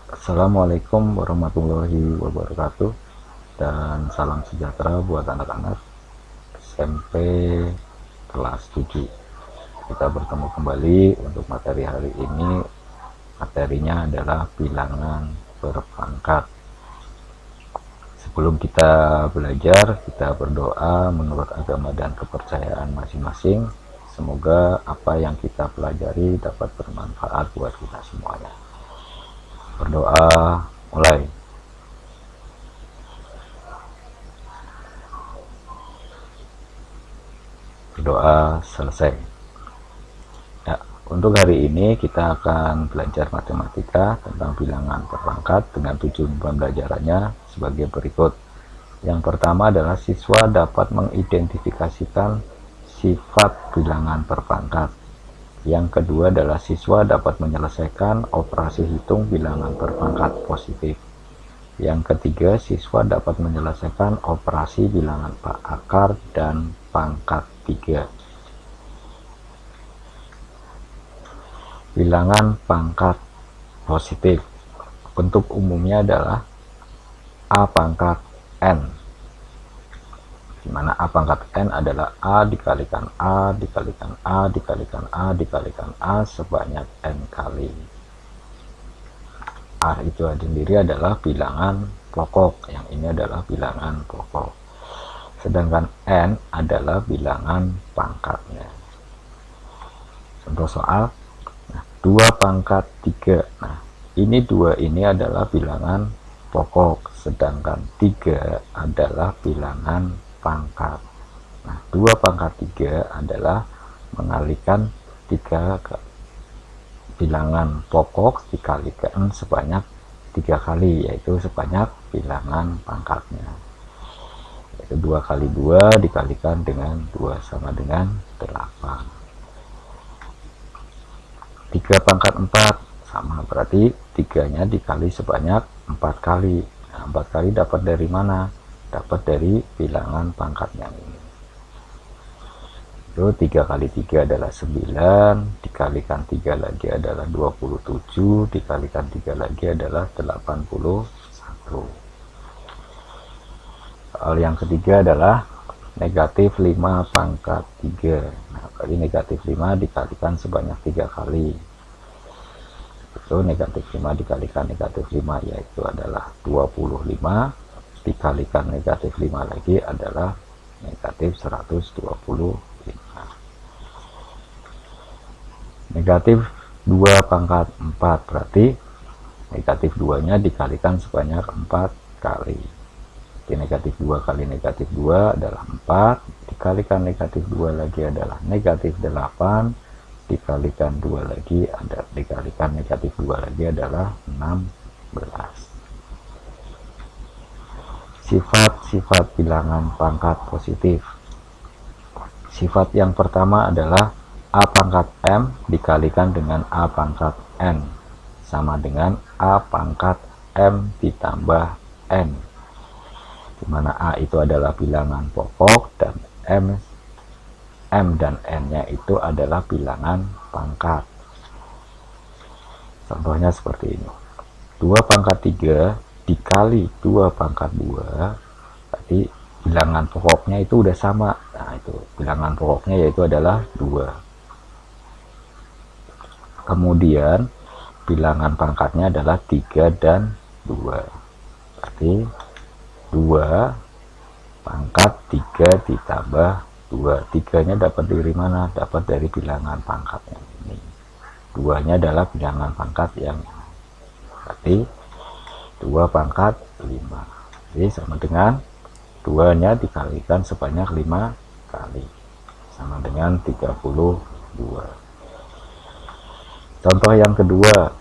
Assalamualaikum warahmatullahi wabarakatuh, dan salam sejahtera buat anak-anak SMP kelas 7. Kita bertemu kembali untuk materi hari ini. Materinya adalah bilangan berpangkat. Sebelum kita belajar, kita berdoa menurut agama dan kepercayaan masing-masing. Semoga apa yang kita pelajari dapat bermanfaat buat kita semuanya. Berdoa, mulai. Berdoa, selesai. Ya, untuk hari ini kita akan belajar matematika tentang bilangan berpangkat dengan tujuan pembelajarannya sebagai berikut. Yang pertama adalah siswa dapat mengidentifikasikan sifat bilangan berpangkat. Yang kedua adalah siswa dapat menyelesaikan operasi hitung bilangan berpangkat positif. Yang ketiga, siswa dapat menyelesaikan operasi bilangan akar dan pangkat 3. Bilangan pangkat positif bentuk umumnya adalah A pangkat N, di mana A pangkat N adalah A dikalikan A dikalikan A dikalikan A dikalikan A sebanyak N kali. A itu sendiri adalah bilangan pokok, yang ini adalah bilangan pokok. Sedangkan N adalah bilangan pangkatnya. Contoh soal, 2 pangkat 3. Nah, ini 2 ini adalah bilangan pokok, sedangkan 3 adalah bilangan pangkat. Nah, 2 pangkat 3 adalah mengalikan 3 ke bilangan pokok dikalikan sebanyak 3 kali, yaitu sebanyak bilangan pangkatnya. Yaitu 2 kali 2 dikalikan dengan 2 sama dengan 8. 3 pangkat 4 sama, berarti 3-nya dikali sebanyak 4 kali. Nah, 4 kali dapat dari mana? Dapat dari bilangan pangkatnya ini. Itu 3 kali 3 adalah 9, dikalikan 3 lagi adalah 27, dikalikan 3 lagi adalah 81. Soal yang ketiga adalah negatif 5 pangkat 3. Nah, berarti negatif 5 dikalikan sebanyak 3 kali. Itu negatif 5 dikalikan negatif 5, yaitu adalah 25, dikalikan negatif 5 lagi adalah negatif 125. Negatif 2 pangkat 4, berarti negatif 2 nya dikalikan sebanyak 4 kali. Jadi negatif 2 kali negatif 2 adalah 4, dikalikan negatif 2 lagi adalah negatif 8, dikalikan 2 lagi ada dikalikan negatif 2 lagi adalah 16. Sifat-sifat bilangan pangkat positif. Sifat yang pertama adalah A pangkat M dikalikan dengan A pangkat N sama dengan A pangkat M ditambah N, di mana A itu adalah bilangan pokok dan M dan N-nya itu adalah bilangan pangkat. Contohnya seperti ini. 2 pangkat 3 dikali 2 pangkat 2, berarti bilangan pokoknya itu udah sama. Nah, itu bilangan pokoknya yaitu adalah 2. Kemudian bilangan pangkatnya adalah 3 dan 2. Berarti 2 pangkat 3 ditambah 2. 3-nya dapat dari mana? Dapat dari bilangan pangkat yang ini. 2-nya adalah bilangan pangkat yang ini. Berarti 2 pangkat 5. Jadi sama dengan 2-nya dikalikan sebanyak 5 kali. Sama dengan 32. Contoh yang kedua,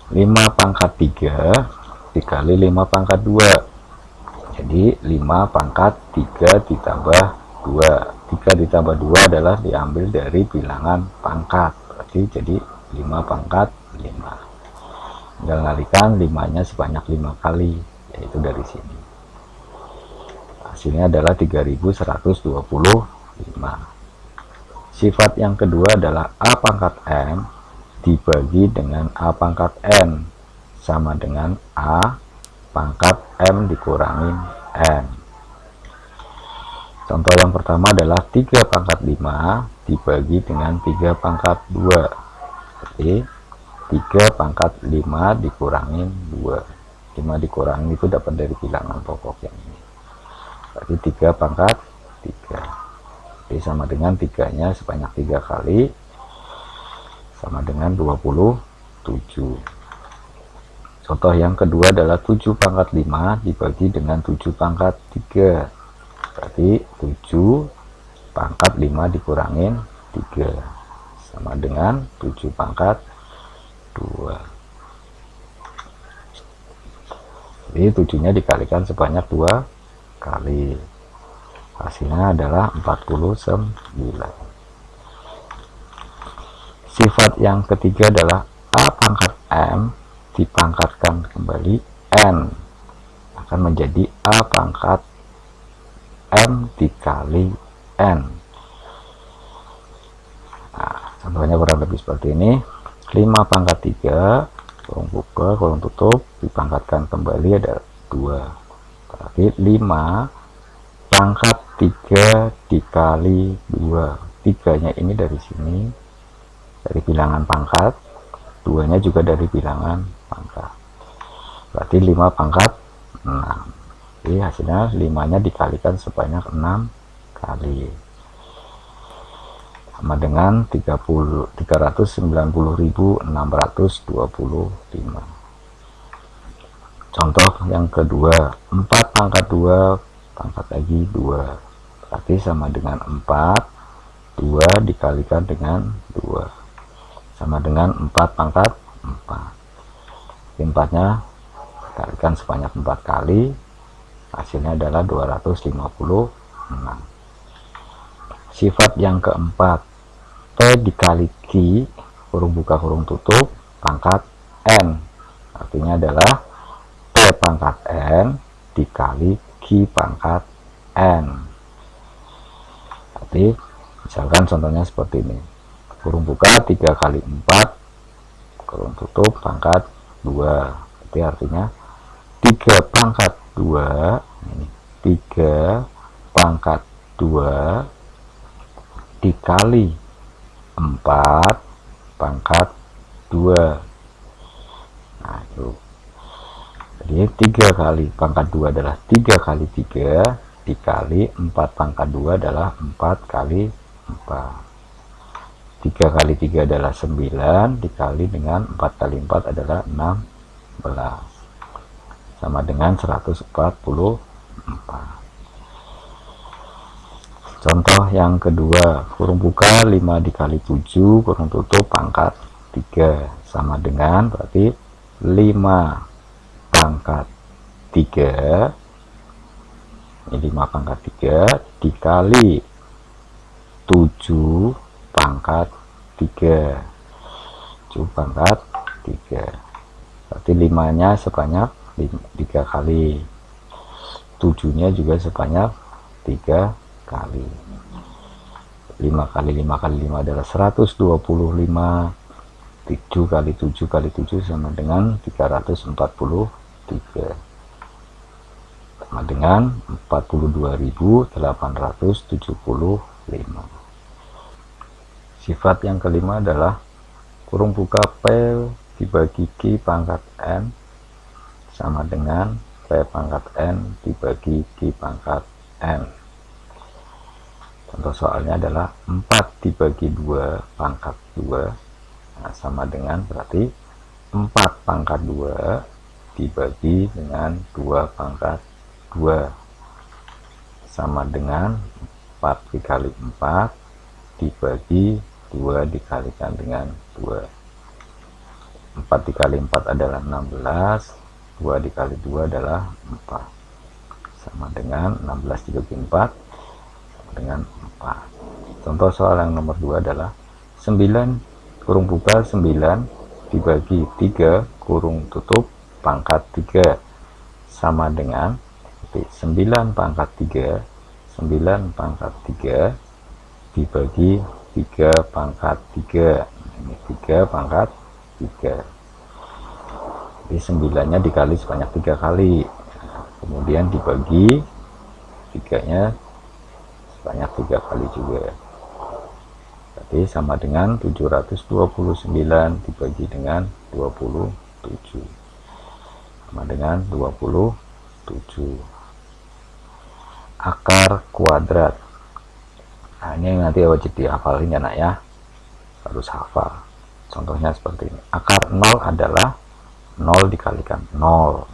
5 pangkat 3 dikali 5 pangkat 2. Jadi 5 pangkat 3 ditambah 2. 3 ditambah 2 adalah diambil dari bilangan pangkat. Berarti jadi 5 pangkat 5. Tinggal ngalikan 5-nya sebanyak 5 kali, yaitu dari sini. Hasilnya adalah 3125. Sifat yang kedua adalah A pangkat M dibagi dengan A pangkat N sama dengan A pangkat M dikurangi N. Contoh yang pertama adalah 3 pangkat 5 dibagi dengan 3 pangkat 2. Jadi 3 pangkat 5 dikurangi 2. 5 dikurangi itu dapat dari bilangan pokok yang ini. Berarti 3 pangkat 3. Jadi sama dengan 3-nya sebanyak 3 kali, sama dengan 27. Contoh yang kedua adalah 7 pangkat 5 dibagi dengan 7 pangkat 3. Berarti 7 pangkat 5 dikurangin 3. Sama dengan 7 pangkat 2. Jadi 7-nya dikalikan sebanyak 2 kali. Hasilnya adalah 49. Sifat yang ketiga adalah A pangkat M dipangkatkan kembali N akan menjadi A pangkat M dikali N. Nah, contohnya kurang lebih seperti ini. 5 pangkat 3 kurung buka kurung tutup dipangkatkan kembali ada 2. Berarti 5 pangkat 3 dikali 2. 3-nya ini dari sini, dari bilangan pangkat, 2-nya juga dari bilangan pangkat. Berarti 5 pangkat 6. Jadi hasilnya 5-nya dikalikan sebanyak 6 kali. Sama dengan 390.625. Contoh yang kedua, 4 pangkat 2 pangkat lagi 2. Berarti sama dengan 4, 2 dikalikan dengan 2. Sama dengan 4 pangkat 4. 4-nya dikalikan sebanyak 4 kali, hasilnya adalah 256. Sifat yang keempat, P dikali Q kurung buka kurung tutup pangkat N. Artinya adalah P pangkat N dikali Q pangkat N. Berarti misalkan contohnya seperti ini. Kurung buka 3 kali 4 kurung tutup pangkat 2. Jadi artinya 3 pangkat 2 ini 3 pangkat 2 dikali 4 pangkat 2. Nah itu, jadi 3 kali pangkat 2 adalah 3 kali 3 dikali 4 pangkat 2 adalah 4 kali 4. 3 kali 3 adalah 9 dikali dengan 4 kali 4 adalah 16, sama dengan 144. Contoh yang kedua, kurung buka 5 dikali 7 kurung tutup pangkat 3 sama dengan, berarti 5 pangkat 3 ini 5 pangkat 3 dikali 7 pangkat 3, 7 pangkat 3. Berarti 5-nya sebanyak 3 kali, 7-nya juga sebanyak 3 kali. 5 kali 5 kali 5 adalah 125. 7 kali 7 kali 7 sama dengan 343, sama dengan 42.875. Sifat yang kelima adalah kurung buka P dibagi Q pangkat N sama dengan P pangkat N dibagi Q pangkat N. Contoh soalnya adalah 4 dibagi 2 pangkat 2. Nah, sama dengan berarti 4 pangkat 2 dibagi dengan 2 pangkat 2. Sama dengan 4 dikali 4 dibagi 2 dikalikan dengan 2. 4 dikali 4 adalah 16. 2 dikali 2 adalah 4. Sama dengan 16 dibagi 4 dengan 4. Contoh soal yang nomor 2 adalah 9 kurung buka 9 dibagi 3 kurung tutup pangkat 3 sama dengan 9 pangkat 3 9 pangkat 3 dibagi 3 pangkat 3. Ini 3 pangkat 3. Jadi 9-nya dikali sebanyak 3 kali. Kemudian dibagi 3-nya sebanyak 3 kali juga. Jadi sama dengan 729 dibagi dengan 27. Sama dengan 27. Akar kuadrat. Nah, ini nanti wajib dihafalin ya nak ya. Harus hafal. Contohnya seperti ini. Akar 0 adalah 0 dikalikan 0.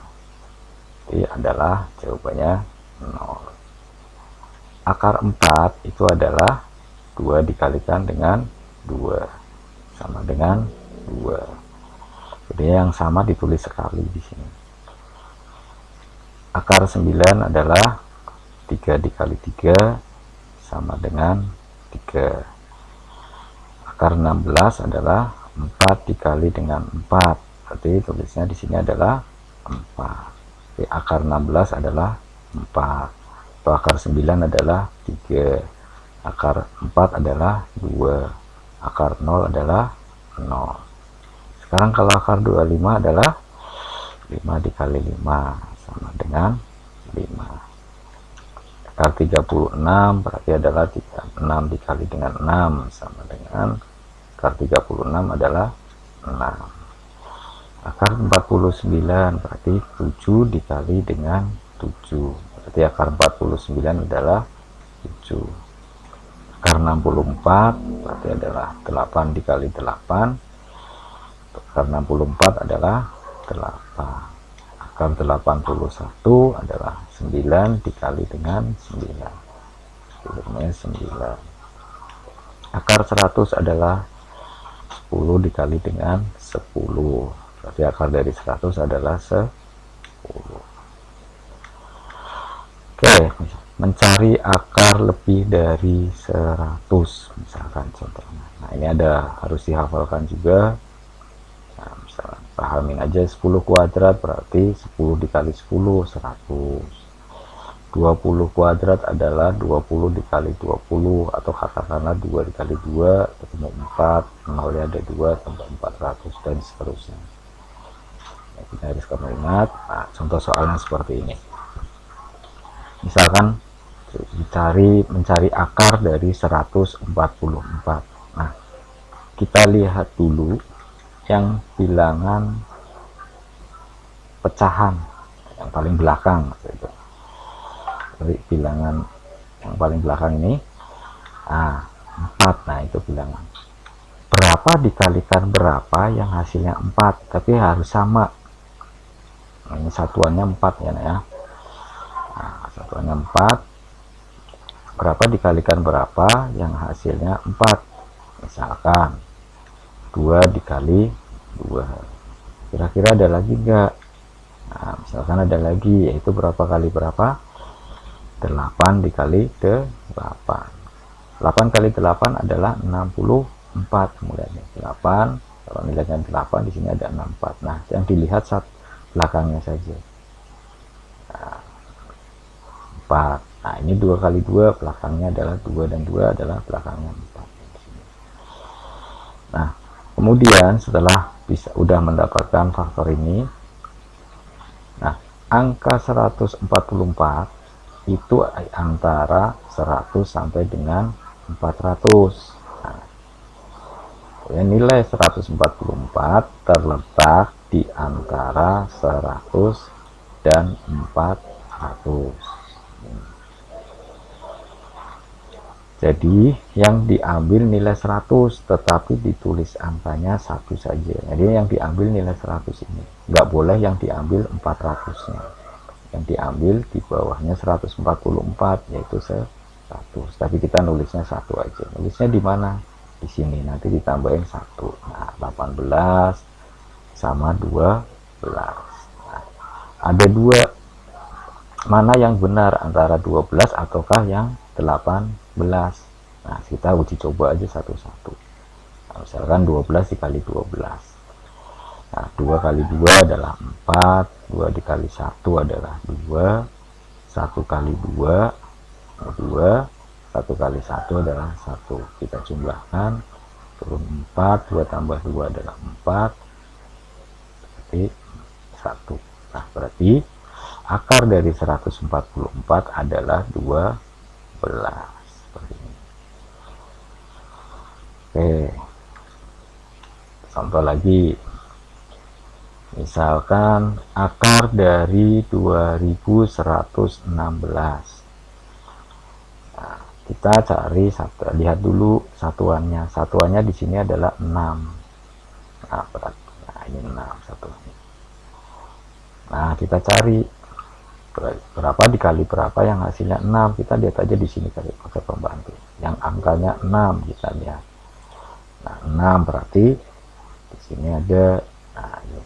Jadi adalah jawabannya 0. Akar 4 itu adalah 2 dikalikan dengan 2. Sama dengan 2. Jadi yang sama ditulis sekali di sini. Akar 9 adalah 3 dikali 3 sama dengan 3. Akar 16 adalah 4 dikali dengan 4. Berarti tulisnya di sini adalah 4. Jadi akar 16 adalah 4. Atau akar 9 adalah 3. Akar 4 adalah 2. Akar 0 adalah 0. Sekarang kalau akar 25 adalah 5 dikali 5 sama dengan 5. Akar 36 berarti adalah 6 dikali dengan 6 sama dengan akar 36 adalah 6. Akar 49 berarti 7 dikali dengan 7. Berarti akar 49 adalah 7. Akar 64 berarti adalah 8 dikali 8. Akar 64 adalah 8. Akar 81 adalah 9 dikali dengan 9. Jadinya 9. Akar 100 adalah 10 dikali dengan 10. Berarti akar dari 100 adalah 10. Oke, mencari akar lebih dari 100 misalkan contohnya. Nah, ini ada harus dihafalkan juga. Nah, misalkan pahamin aja 10 kuadrat berarti 10 dikali 10 100. 20 kuadrat adalah 20 dikali 20, atau katakanlah 2 dikali 2 ketemu 4, 0 nya ada 2 tambah 400 dan seterusnya. Nah, kita harus kamu ingat. Nah, contoh soalnya seperti ini. Misalkan mencari akar dari 144. Nah, kita lihat dulu yang bilangan pecahan yang paling belakang gitu. Dari bilangan yang paling belakang ini 4. Nah, itu bilangan berapa dikalikan berapa yang hasilnya 4, tapi harus sama. Nah, ini satuannya 4 ya, nah, satuannya 4. Berapa dikalikan berapa yang hasilnya 4. Misalkan 2 dikali 2. Kira-kira ada lagi enggak? Nah, misalkan ada lagi, yaitu berapa kali berapa? 8 dikali 8. 8 kali 8 adalah 64. Kemudian 8, kalau nilainya 8 di sini ada 64. Nah, yang dilihat saat belakangnya saja. Nah, 4. Nah, ini 2 kali 2 belakangnya adalah 2 dan 2 adalah belakangnya 4. Nah, kemudian setelah udah mendapatkan faktor ini, nah, angka 144 itu antara 100 sampai dengan 400. Nah, ya, nilai 144 terletak di antara 100 dan 400. Jadi yang diambil nilai 100 tetapi ditulis angkanya 1 saja. Jadi yang diambil nilai 100 ini, nggak boleh yang diambil 400-nya. Yang diambil di bawahnya 144 yaitu 100, tapi kita nulisnya 1 aja. Nulisnya di mana? Di sini, nanti ditambahin 1. Nah, 18 sama 12. Nah, ada 2, mana yang benar antara 12 ataukah yang 18? Nah, kita uji coba aja satu-satu. Nah, misalkan 12 dikali 12. Nah, 2 kali 2 adalah 4, 2 dikali 1 adalah 2, 1 kali 2, 2, 1 kali 1 adalah 1. Kita jumlahkan, turun 4, 2 tambah 2 adalah 4, berarti 1. Nah, berarti akar dari 144 adalah 12. Seperti ini. Oke. Contoh lagi. Misalkan akar dari 2116. Nah, kita cari lihat dulu satuannya. Satuannya di sini adalah 6. Nah, ini 6 satuannya. Nah, kita cari berapa dikali berapa yang hasilnya 6. Kita lihat aja di sini kali pakai pembantu. Yang angkanya 6 kita lihat. Nah, 6 berarti di sini ada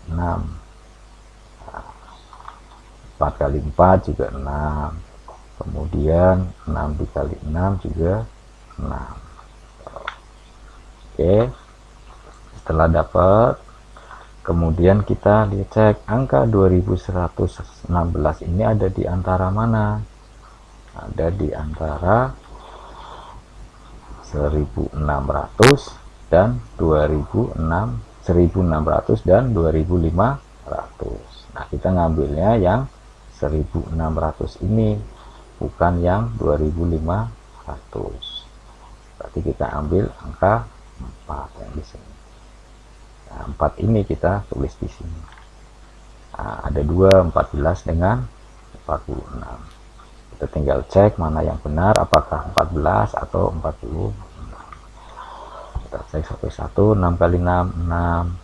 6. Nah, 4 kali 4 juga 6. Kemudian 6 dikali 6 juga 6. Oke. Setelah dapat, kemudian kita cek angka 2116 ini ada di antara mana? Ada di antara 1600 dan 1600 dan 2500. Nah, kita ngambilnya yang 1600 ini, bukan yang 2500. Berarti kita ambil angka 4 yang di sini. Nah, 4 ini kita tulis di sini. Nah, ada 2, 14 dengan 46. Kita tinggal cek mana yang benar, apakah 14 atau 40. Kita cek satu-satu. 6 kali 6 6,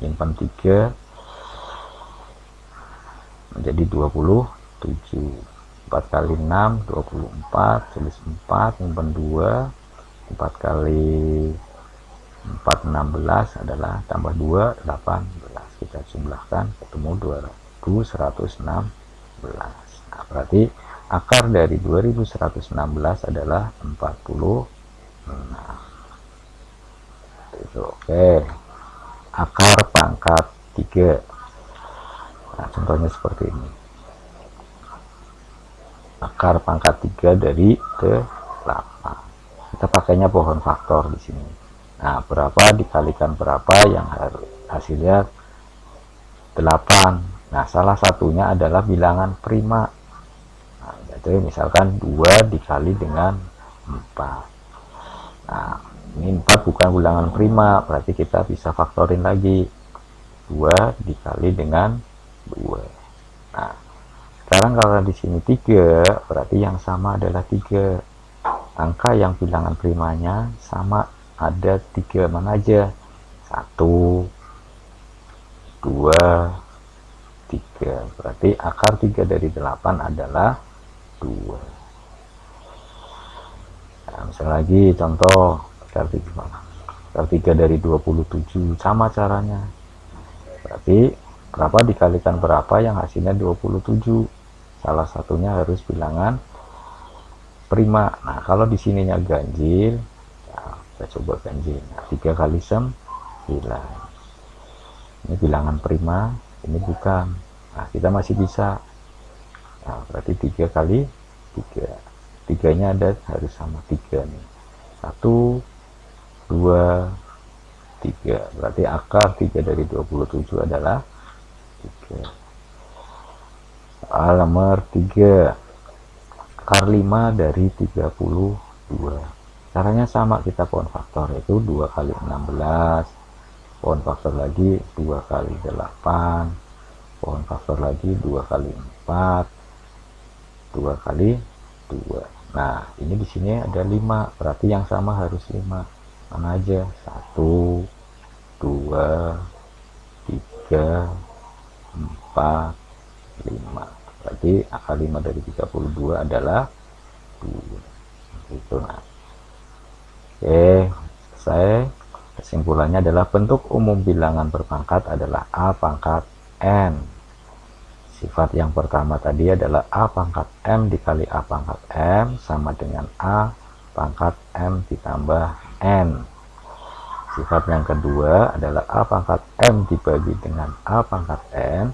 nyimpan 3 menjadi 27. 4 kali 6 24, tulis 4, nyimpan 2. 4 kali 4 16 adalah tambah 2 18. Kita jumlahkan ketemu 2116. Nah, berarti akar dari 2116 adalah 46. Itu oke. Akar pangkat 3. Nah, contohnya seperti ini. Akar pangkat 3 dari 8. Kita pakainya pohon faktor di sini. Nah, berapa dikalikan berapa yang hasilnya 8. Nah, salah satunya adalah bilangan prima. Nah, jadi misalkan 2 dikali dengan 4. Nah, ini 4 bukan bilangan prima, berarti kita bisa faktorin lagi. 2 dikali dengan 2. Nah, sekarang kalau di sini 3, berarti yang sama adalah 3. Angka yang bilangan primanya sama, ada 3 mana aja? 1, 2, 3. Berarti akar 3 dari 8 adalah 2. Nah, misalnya lagi contoh akar 3 dari 27 sama caranya. Berarti berapa dikalikan berapa yang hasilnya 27. Salah satunya harus bilangan prima. Nah, kalau di sininya ganjil, nah, kita coba ganjil. Nah, 3 kali 9. Ini bilangan prima, ini bukan. Nah, kita masih bisa. Nah, berarti 3 kali 3. 3-nya ada harus sama 3 nih. 1, 2, 3. Berarti akar 3 dari 27 adalah 3. Soal nomor 3. Akar 5 dari 32. Caranya sama, kita pohon faktor, yaitu 2 kali 16. Pohon faktor lagi 2 kali 8. Pohon faktor lagi 2 kali 4. 2 kali 2. Nah, ini di sini ada 5, berarti yang sama harus 5. Mana aja? 1, 2, 3, 4, 5. Berarti akar 5 dari 32 adalah 2. Itu. Nah. Oke, selesai. Kesimpulannya adalah bentuk umum bilangan berpangkat adalah A pangkat N. Sifat yang pertama tadi adalah A pangkat M dikali A pangkat M sama dengan A pangkat M ditambah N. Sifat yang kedua adalah A pangkat M dibagi dengan A pangkat N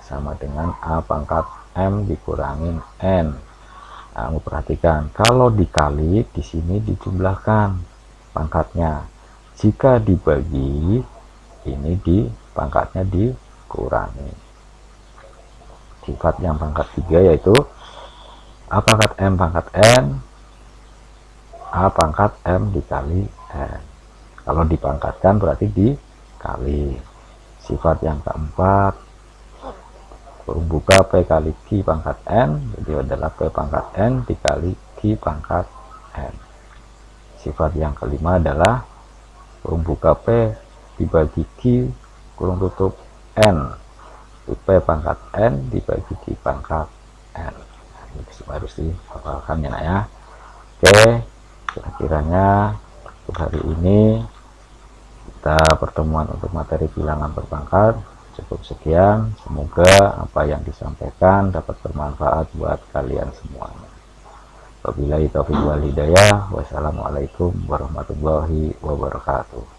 sama dengan A pangkat M dikurangin N. Nah, perhatikan, kalau dikali di sini dijumlahkan pangkatnya. Jika dibagi, ini di pangkatnya dikurangi. sifat yang pangkat 3 yaitu A pangkat M pangkat N, A pangkat M dikali N. Kalau dipangkatkan berarti dikali. Sifat yang keempat, kurung buka P kali Q pangkat N, jadi adalah P pangkat N dikali Q pangkat N. Sifat yang kelima adalah kurung buka P dibagi Q kurung tutup N, P pangkat N dibagi Q pangkat N. Ini harus dihafalkan ya nak ya. Oke, kira-kiranya untuk hari ini kita pertemuan untuk materi bilangan berpangkat cukup sekian. Semoga apa yang disampaikan dapat bermanfaat buat kalian semuanya. Wabillahi taufiq wal hidayah. Wassalamualaikum warahmatullahi wabarakatuh.